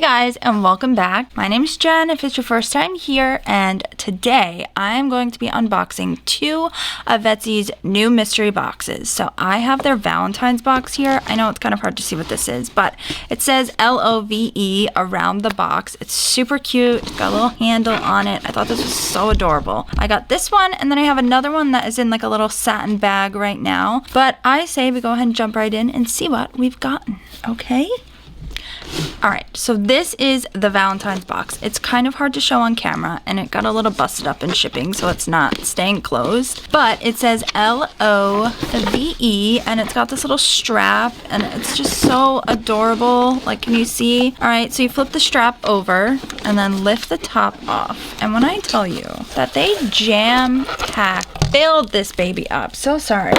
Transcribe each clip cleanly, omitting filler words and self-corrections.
guys, and welcome back. My name is Jen if it's your first time here, and today I am going to be unboxing two of Vetsy's new mystery boxes. So I have their Valentine's box here. I know it's kind of hard to see what this is, but it says LOVE around the box. It's super cute. It's got a little handle on it. I thought this was so adorable. I got this one, and then I have another one that is in like a little satin bag right now. But I say we go ahead and jump right in and see what we've gotten, okay? Alright, so this is the Valentine's box. It's kind of hard to show on camera, and it got a little busted up in shipping, so it's not staying closed. But it says LOVE, and it's got this little strap, and it's just so adorable. Like, can you see? Alright, so you flip the strap over, and then lift the top off. And when I tell you that they jam-packed, filled this baby up, so sorry.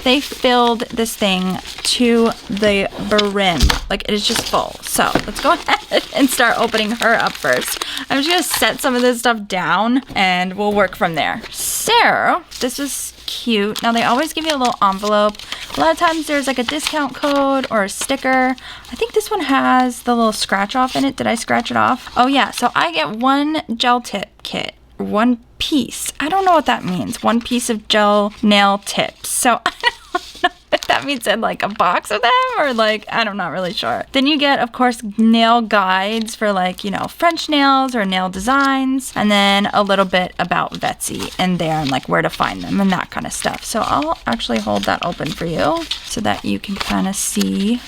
They filled this thing to the brim. Like, it is just full. So let's go ahead and start opening her up first. I'm just gonna set some of this stuff down and we'll work from there. So this is cute. Now they always give you a little envelope. A lot of times there's like a discount code or a sticker. I think this one has the little scratch off in it. Did I scratch it off? Oh yeah, so I get one gel tip kit. One piece. I don't know what that means. One piece of gel nail tips. So I don't know if that means in like a box of them or like, I'm not really sure. Then you get, of course, nail guides for like, you know, French nails or nail designs. And then a little bit about Vettsy in there and like where to find them and that kind of stuff. So I'll actually hold that open for you so that you can kind of see.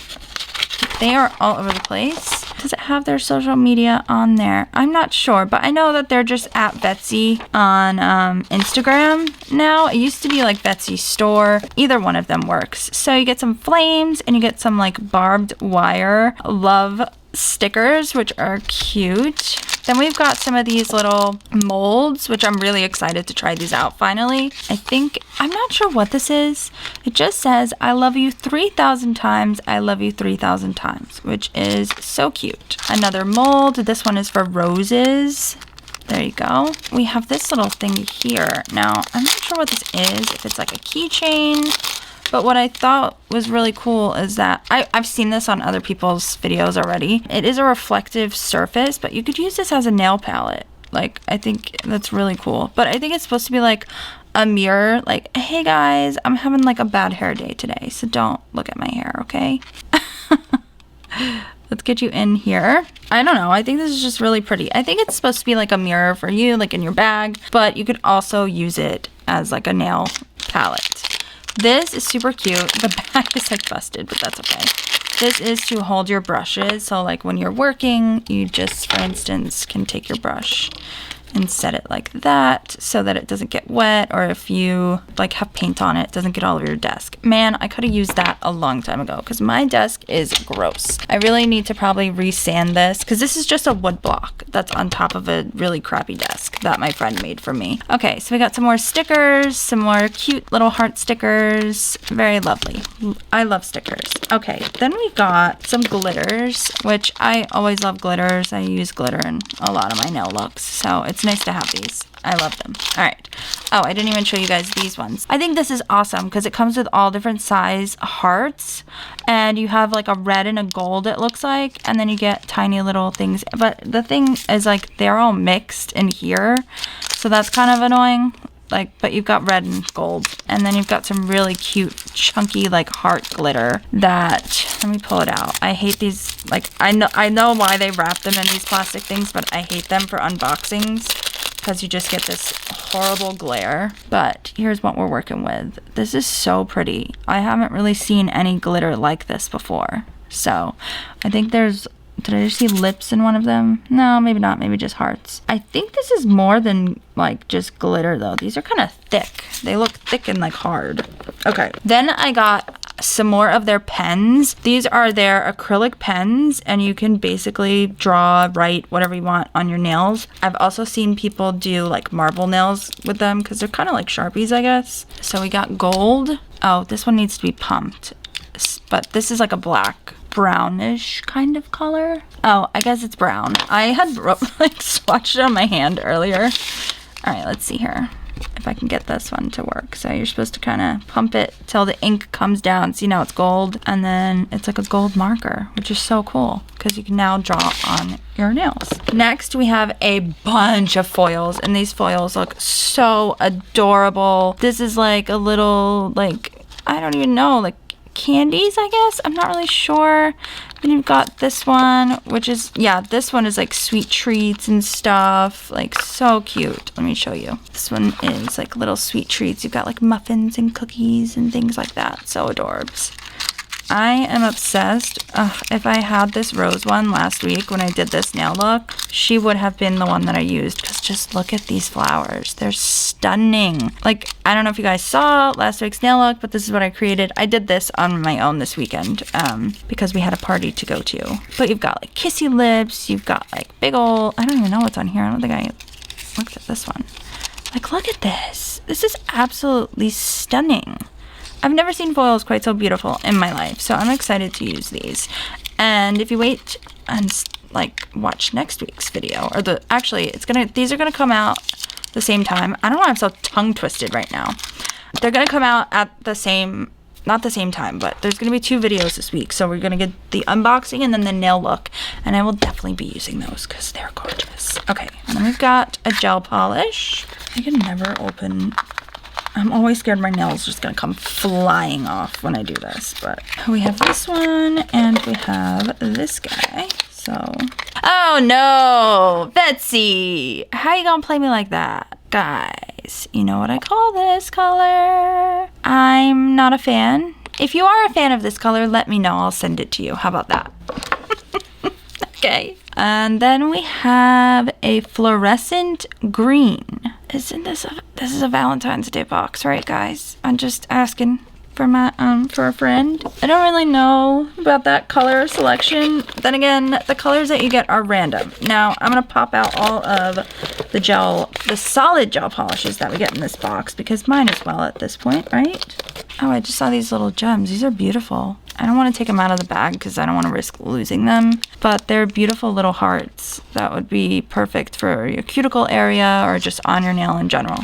They are all over the place. Does it have their social media on there? I'm not sure, but I know that they're just at Vettsy on Instagram now. It used to be like Vettsy store. Either one of them works. So you get some flames and you get some like barbed wire love stickers, which are cute. Then we've got some of these little molds, which I'm really excited to try these out finally. I'm not sure what this is. It just says, I love you 3,000 times, I love you 3,000 times, which is so cute. Another mold. This one is for roses. There you go. We have this little thing here. Now, I'm not sure what this is, if it's like a keychain. But what I thought was really cool is that I've seen this on other people's videos already. It is a reflective surface, but you could use this as a nail palette. Like, I think that's really cool. But I think it's supposed to be like a mirror. Like, hey guys, I'm having like a bad hair day today, so don't look at my hair, okay? Let's get you in here. I don't know. I think this is just really pretty. I think it's supposed to be like a mirror for you, like in your bag. But you could also use it as like a nail palette. This is super cute. The back is like busted, but that's okay. This is to hold your brushes. So like when you're working, you just, for instance, can take your brush and set it like that so that it doesn't get wet, or if you like have paint on it, doesn't get all over your desk. Man, I could have used that a long time ago because my desk is gross. I really need to probably resand this because this is just a wood block that's on top of a really crappy desk that my friend made for me. Okay, so we got some more stickers, some more cute little heart stickers. Very lovely. I love stickers. Okay, then we got some glitters, which I always love glitters. I use glitter in a lot of my nail looks, so it's nice to have these. I love them. All right. Oh, I didn't even show you guys these ones. I think this is awesome because it comes with all different size hearts, and you have like a red and a gold, it looks like, and then you get tiny little things. But the thing is, like, they're all mixed in here, so that's kind of annoying. Like, but you've got red and gold, and then you've got some really cute chunky like heart glitter that, let me pull it out. I hate these. Like, I know why they wrap them in these plastic things, but I hate them for unboxings because you just get this horrible glare. But here's what we're working with. This is so pretty. I haven't really seen any glitter like this before. So I think there's, did I just see lips in one of them? No, maybe not. Maybe just hearts. I think this is more than like just glitter though. These are kind of thick. They look thick and like hard. Okay. Then I got some more of their pens. These are their acrylic pens, and you can basically draw, write, whatever you want on your nails. I've also seen people do like marble nails with them because they're kind of like Sharpies, I guess. So we got gold. Oh, this one needs to be pumped. But this is like a black, brownish kind of color. Oh, I guess it's brown. I had like swatched it on my hand earlier. All right, let's see here. if I can get this one to work. So you're supposed to kind of pump it till the ink comes down. See, now it's gold, and then it's like a gold marker, which is so cool because you can now draw on your nails. Next, we have a bunch of foils, and these foils look so adorable. This is like a little, like, I don't even know, like candies, I guess. I'm not really sure. Then you've got this one, which is, yeah, this one is like sweet treats and stuff. Like, so cute. Let me show you. This one is like little sweet treats. You've got like muffins and cookies and things like that. So adorbs. I am obsessed. If I had this rose one last week when I did this nail look, she would have been the one that I used, because just look at these flowers. They're stunning. Like, I don't know if you guys saw last week's nail look, but this is what I created. I did this on my own this weekend because we had a party to go to. But you've got like kissy lips. You've got like big old, I don't even know what's on here. I don't think I looked at this one. Like, look at this. This is absolutely stunning. I've never seen foils quite so beautiful in my life, so I'm excited to use these. And if you wait and like watch next week's video, or these are gonna come out the same time. I don't know why I'm so tongue twisted right now. They're gonna come out at the same, not the same time, but there's gonna be 2 videos this week. So we're gonna get the unboxing and then the nail look, and I will definitely be using those because they're gorgeous. Okay, and then we've got a gel polish. I can never open. I'm always scared my nail's just gonna come flying off when I do this, but we have this one and we have this guy, so. Oh no, Vettsy, how you gonna play me like that? Guys, you know what I call this color? I'm not a fan. If you are a fan of this color, let me know, I'll send it to you. How about that? Okay. And then we have a fluorescent green. Isn't this this is a Valentine's Day box, right, guys? I'm just asking for my for a friend. I don't really know about that color selection. Then again, the colors that you get are random. Now, I'm gonna pop out all of the solid gel polishes that we get in this box, because mine as well at this point, right? Oh, I just saw these little gems. These are beautiful. I don't want to take them out of the bag because I don't want to risk losing them, but they're beautiful little hearts that would be perfect for your cuticle area or just on your nail in general.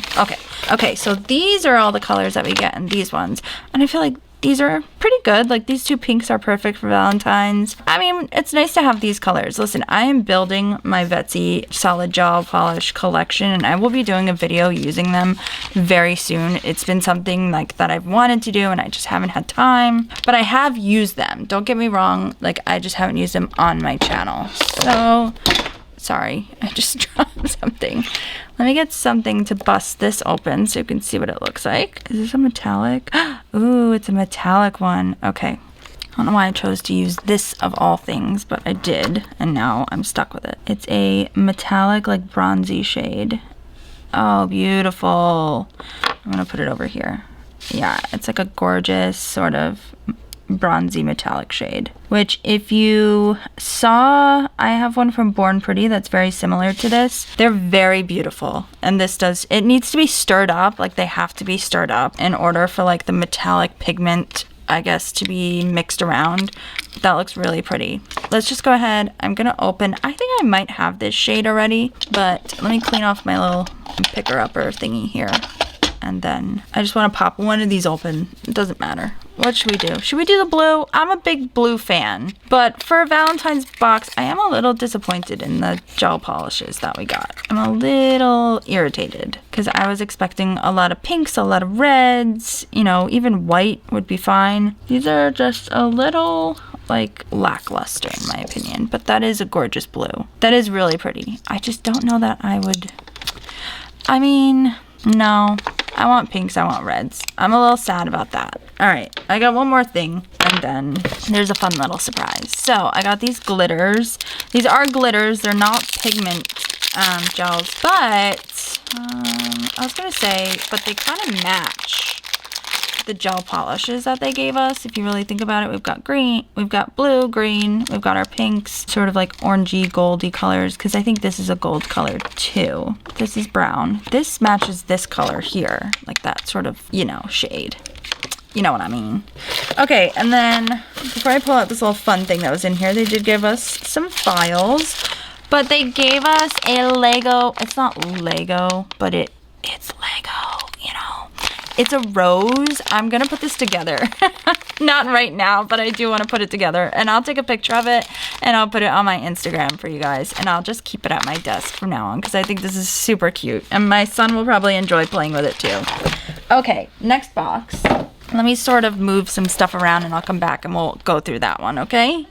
Okay, so these are all the colors that we get in these ones, and I feel like these are pretty good. Like, these 2 pinks are perfect for Valentine's. I mean, it's nice to have these colors. Listen, I am building my Vettsy solid gel polish collection, and I will be doing a video using them very soon. It's been something like that I've wanted to do, and I just haven't had time. But I have used them. Don't get me wrong. Like, I just haven't used them on my channel. So, sorry, I just dropped something. Let me get something to bust this open so you can see what it looks like. Is this a metallic? Ooh, it's a metallic one. Okay. I don't know why I chose to use this of all things, but I did, and now I'm stuck with it. It's a metallic, like, bronzy shade. Oh, beautiful. I'm gonna put it over here. Yeah, it's like a gorgeous sort of bronzy metallic shade, which if you saw, I have one from Born Pretty that's very similar to this. They're very beautiful, and it needs to be stirred up. Like, they have to be stirred up in order for like the metallic pigment, I guess, to be mixed around. That looks really pretty. Let's just go ahead. I'm gonna open, I think I might have this shade already, but let me clean off my little picker-upper thingy here. And then I just want to pop one of these open. It doesn't matter. What should we do? Should we do the blue? I'm a big blue fan. But for a Valentine's box, I am a little disappointed in the gel polishes that we got. I'm a little irritated because I was expecting a lot of pinks, a lot of reds, you know, even white would be fine. These are just a little, like, lackluster in my opinion. But that is a gorgeous blue. That is really pretty. I just don't know that I would... I mean, no. I want pinks, I want reds. I'm a little sad about that. All right, I got one more thing, and then there's a fun little surprise. So I got these glitters. These are glitters. They're not pigment gels, but I was gonna say, but they kind of match the gel polishes that they gave us. If you really think about it, we've got green, we've got blue, green, we've got our pinks, sort of like orangey, goldy colors, because I think this is a gold color too. This is brown. This matches this color here, like that sort of, you know, shade. You know what I mean. Okay, and then before I pull out this little fun thing that was in here, they did give us some files, but they gave us a Lego. It's not Lego, but it's Lego. It's a rose. I'm gonna put this together. Not right now, but I do want to put it together. And I'll take a picture of it and I'll put it on my Instagram for you guys. And I'll just keep it at my desk from now on because I think this is super cute. And my son will probably enjoy playing with it too. Okay, next box. Let me sort of move some stuff around and I'll come back and we'll go through that one, okay?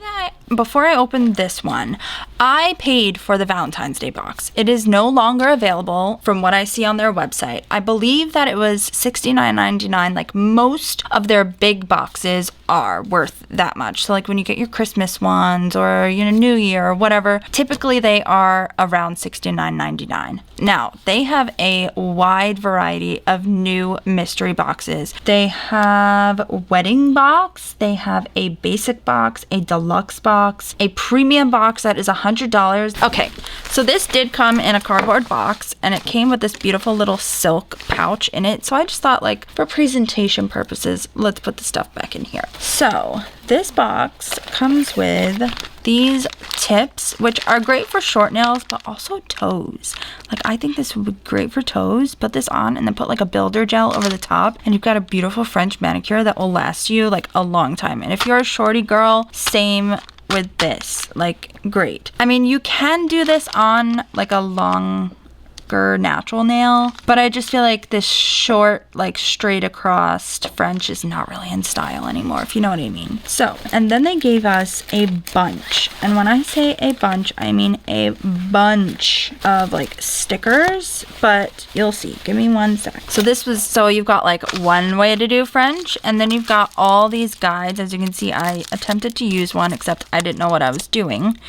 Before I open this one, I paid for the Valentine's Day box. It is no longer available from what I see on their website. I believe that it was $69.99. Like most of their big boxes are worth that much. So like when you get your Christmas ones or New Year or whatever, typically they are around $69.99. Now, they have a wide variety of new mystery boxes. They have a wedding box, they have a basic box, a deluxe box, a premium box that is $100. Okay, so this did come in a cardboard box and it came with this beautiful little silk pouch in it. So I just thought, like, for presentation purposes, let's put the stuff back in here. So this box comes with these tips, which are great for short nails, but also toes. Like, I think this would be great for toes. Put this on and then put like a builder gel over the top and you've got a beautiful French manicure that will last you like a long time. And if you're a shorty girl, same with this, like, great. I mean, you can do this on like a longer natural nail, but I just feel like this short, like straight across French is not really in style anymore, if you know what I mean. So, and then they gave us a bunch, and when I say a bunch, I mean a bunch of like stickers, but you'll see. Give me one sec. So you've got like one way to do French, and then you've got all these guides. As you can see, I attempted to use one, except I didn't know what I was doing.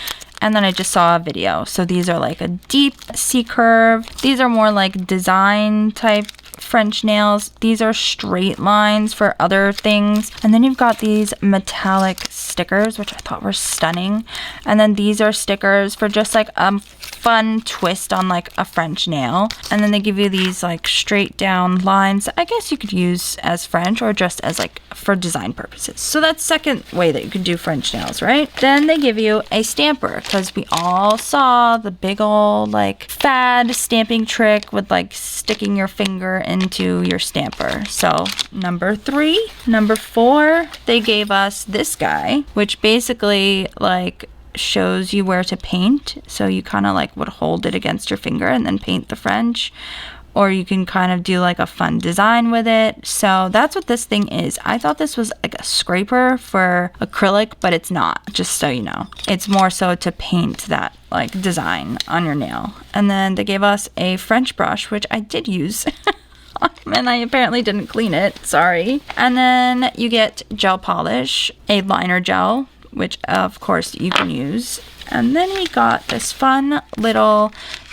And then I just saw a video. So these are like a deep C curve. These are more like design type French nails. These are straight lines for other things. And then you've got these metallic stickers, which I thought were stunning. And then these are stickers for just like a fun twist on like a French nail. And then they give you these like straight down lines I guess you could use as French or just as like for design purposes. So that's second way that you could do French nails, right? Then they give you a stamper, because we all saw the big old like fad stamping trick with like sticking your finger into your stamper. So number 3, number 4, they gave us this guy, which basically like shows you where to paint. So you kind of like would hold it against your finger and then paint the French, or you can kind of do like a fun design with it. So that's what this thing is. I thought this was like a scraper for acrylic, but it's not, just so you know. It's more so to paint that like design on your nail. And then they gave us a French brush, which I did use. And I apparently didn't clean it, sorry. And then you get gel polish, a liner gel, which of course you can use. And then we got this fun little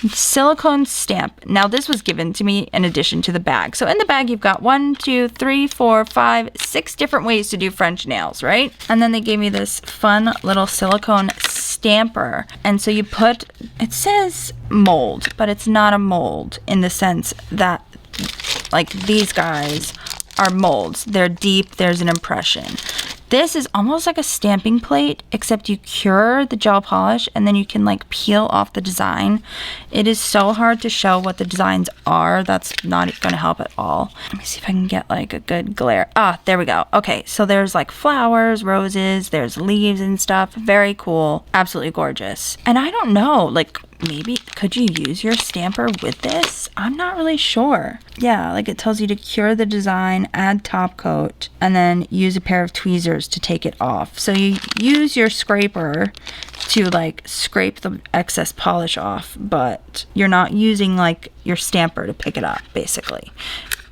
silicone stamp. Now this was given to me in addition to the bag. So in the bag you've got 1, 2, 3, 4, 5, 6 different ways to do French nails, right? And then they gave me this fun little silicone stamper. And so you put, it says mold, but it's not a mold in the sense that like these guys are molds. They're deep, there's an impression. This is almost like a stamping plate, except you cure the gel polish and then you can like peel off the design. It is so hard to show what the designs are. That's not going to help at all. Let me see if I can get like a good glare. Ah, there we go. Okay, so there's like flowers, roses, there's leaves and stuff. Very cool. Absolutely gorgeous. And I don't know, like, maybe could you use your stamper with this? I'm not really sure. Yeah, like it tells you to cure the design, add top coat, and then use a pair of tweezers to take it off. So you use your scraper to like scrape the excess polish off, but you're not using like your stamper to pick it up, basically.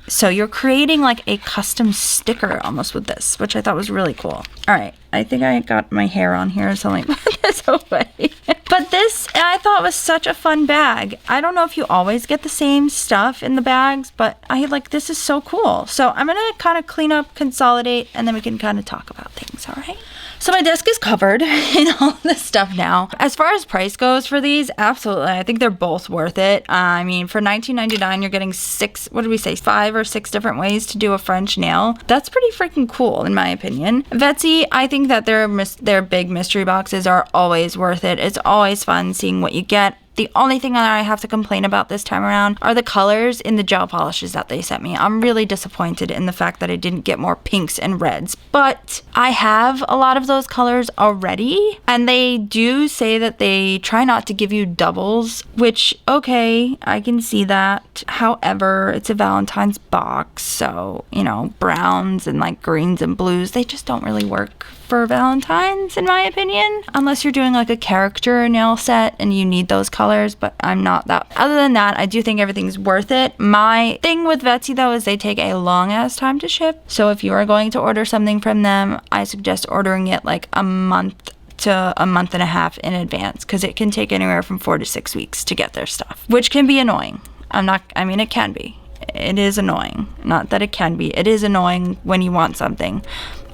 So you're creating like a custom sticker almost with this, which I thought was really cool. All right, I think I got my hair on here, so let me put this away. But this, I thought was such a fun bag. I don't know if you always get the same stuff in the bags, but I like, this is so cool. So I'm gonna kind of clean up, consolidate, and then we can kind of talk about things, all right? So my desk is covered in all this stuff now. As far as price goes for these, absolutely. I think they're both worth it. I mean, for $19.99, you're getting 5 or 6 different ways to do a French nail. That's pretty freaking cool, in my opinion. Vettsy, I think that their big mystery boxes are always worth it. It's always fun seeing what you get The only thing that I have to complain about this time around are the colors in the gel polishes that they sent me. I'm really disappointed in the fact that I didn't get more pinks and reds, but I have a lot of those colors already, and they do say that they try not to give you doubles, which, okay, I can see that. However, it's a Valentine's box, so, you know, browns and like greens and blues, they just don't really work for Valentines, in my opinion, unless you're doing like a character nail set and you need those colors, but I'm not that. Other than that, I do think everything's worth it. My thing with Vettsy though is they take a long ass time to ship, so if you are going to order something from them, I suggest ordering it like a month to a month and a half in advance, because it can take anywhere from 4 to 6 weeks to get their stuff, which can be annoying. It can be. It is annoying. Not that it can be. It is annoying when you want something.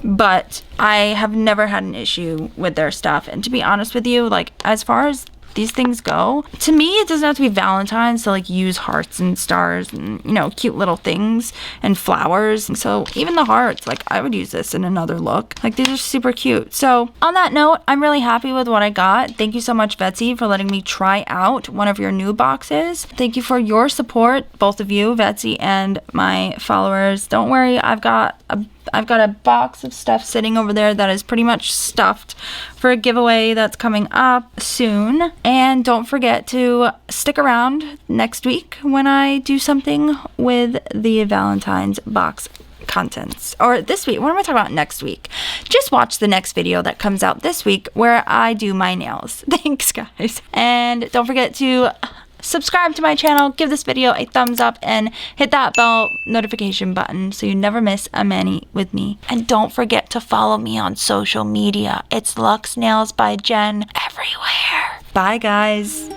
But I have never had an issue with their stuff. And to be honest with you, like, as far as these things go, to me, it doesn't have to be Valentine's to like use hearts and stars and, you know, cute little things and flowers. So even the hearts, like, I would use this in another look. Like, these are super cute. So on that note, I'm really happy with what I got. Thank you so much, Vettsy, for letting me try out one of your new boxes. Thank you for your support, both of you, Vettsy and my followers. Don't worry, I've got a box of stuff sitting over there that is pretty much stuffed for a giveaway that's coming up soon. And don't forget to stick around next week when I do something with the Valentine's box contents. Or this week. What am I talking about next week? Just watch the next video that comes out this week where I do my nails. Thanks, guys. And don't forget to subscribe to my channel, give this video a thumbs up, and hit that bell notification button so you never miss a mani with me. And don't forget to follow me on social media. It's Luxe Nails by Jen everywhere. Bye, guys.